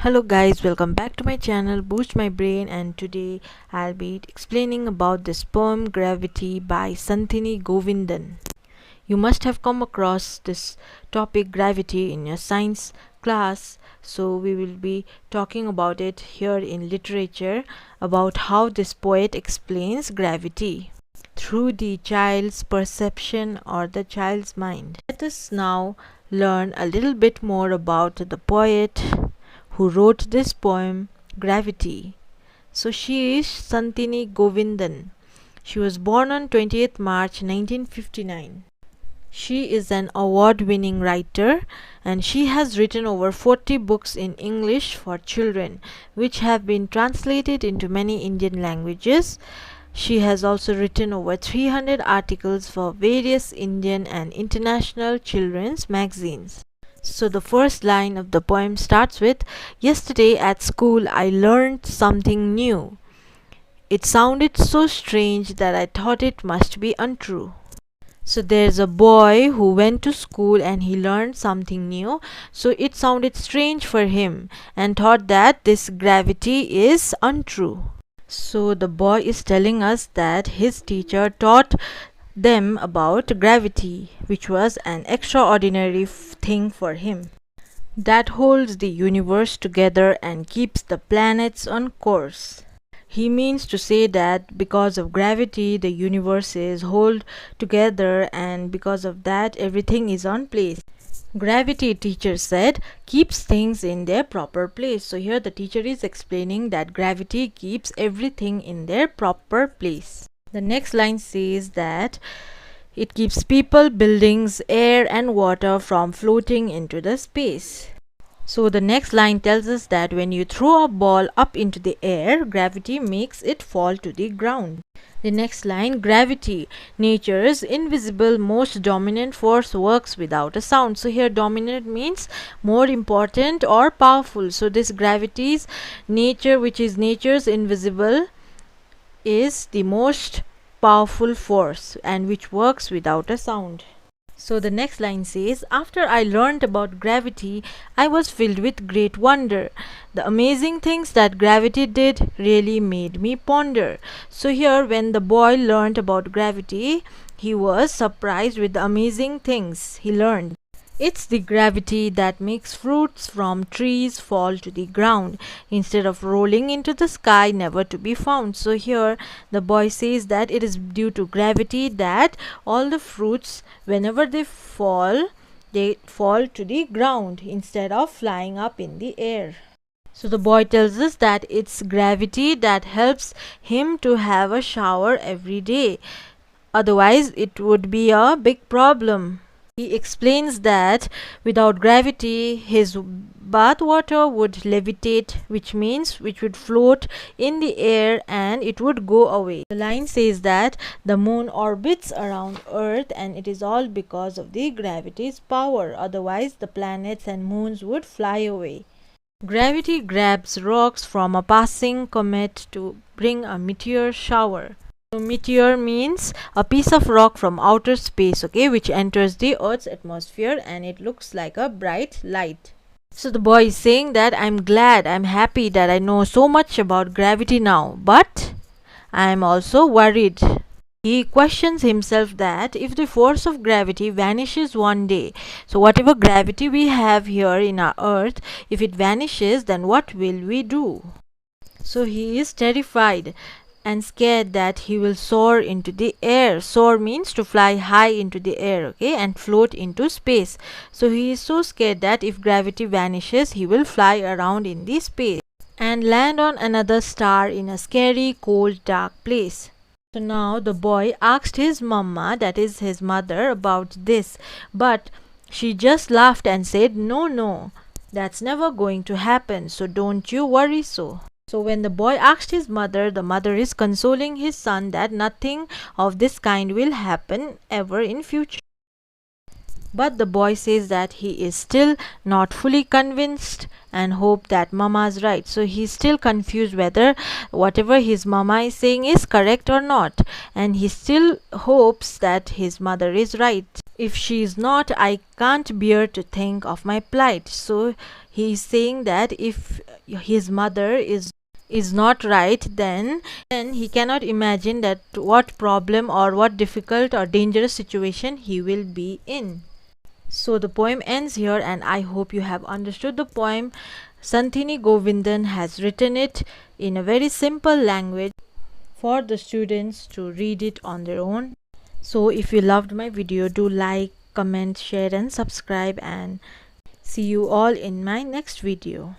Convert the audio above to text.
Hello guys, welcome back to my channel Boost My Brain, and today I'll be explaining about this poem Gravity by Santini Govindan. You must have come across this topic gravity in your science class, so we will be talking about it here in literature about how this poet explains gravity through the child's perception or the child's mind. Let us now learn a little bit more about the poet who wrote this poem, Gravity. So she is Santini Govindan. She was born on 20th March 1959. She is an award-winning writer and she has written over 40 books in English for children, which have been translated into many Indian languages. She has also written over 300 articles for various Indian and international children's magazines. So the first line of the poem starts with, "Yesterday at school I learned something new. It sounded so strange that I thought it must be untrue." So there's a boy who went to school and he learned something new. So it sounded strange for him and thought that this gravity is untrue. So the boy is telling us that his teacher taught them about gravity, which was an extraordinary thing for him, that holds the universe together and keeps the planets on course. He means to say that because of gravity the universe is held together, and because of that everything is on place. Gravity, teacher said, keeps things in their proper place. So here the teacher is explaining that gravity keeps everything in their proper place. The next line says that it keeps people, buildings, air and water from floating into the space. So the next line tells us that when you throw a ball up into the air, gravity makes it fall to the ground. The next line, gravity, nature's invisible most dominant force, works without a sound. So here dominant means more important or powerful. So this gravity's nature, which is nature's invisible, is the most powerful force and which works without a sound. So the next line says, "After I learned about gravity, I was filled with great wonder. The amazing things that gravity did really made me ponder." So here when the boy learned about gravity, he was surprised with the amazing things he learned. It's the gravity that makes fruits from trees fall to the ground instead of rolling into the sky never to be found. So here the boy says that it is due to gravity that all the fruits, whenever they fall to the ground instead of flying up in the air. So the boy tells us that it's gravity that helps him to have a shower every day. Otherwise it would be a big problem. He explains that without gravity, his bath water would levitate, which means which would float in the air and it would go away. The line says that the moon orbits around Earth and it is all because of the gravity's power. Otherwise, the planets and moons would fly away. Gravity grabs rocks from a passing comet to bring a meteor shower. So meteor means a piece of rock from outer space, okay, which enters the Earth's atmosphere and it looks like a bright light. So the boy is saying that I'm happy that I know so much about gravity now, but I am also worried. He questions himself that if the force of gravity vanishes one day, so whatever gravity we have here in our Earth, if it vanishes, then what will we do? So he is terrified and scared that he will soar into the air. Soar means to fly high into the air, okay, and float into space. So he is so scared that if gravity vanishes, he will fly around in the space and land on another star in a scary, cold, dark place. So now the boy asked his mama, that is his mother, about this, but she just laughed and said, no, that's never going to happen, so don't you worry so." So when the boy asked his mother, the mother is consoling his son that nothing of this kind will happen ever in future. But the boy says that he is still not fully convinced and hope that mama is right. So he's still confused whether whatever his mama is saying is correct or not, and he still hopes that his mother is right. If she is not, I can't bear to think of my plight. So he is saying that if his mother is not right, then he cannot imagine that what problem or what difficult or dangerous situation he will be in. So the poem ends here, and I hope you have understood the poem. Santhini Govindan has written it in a very simple language for the students to read it on their own. So if you loved my video, do like, comment, share and subscribe, and see you all in my next video.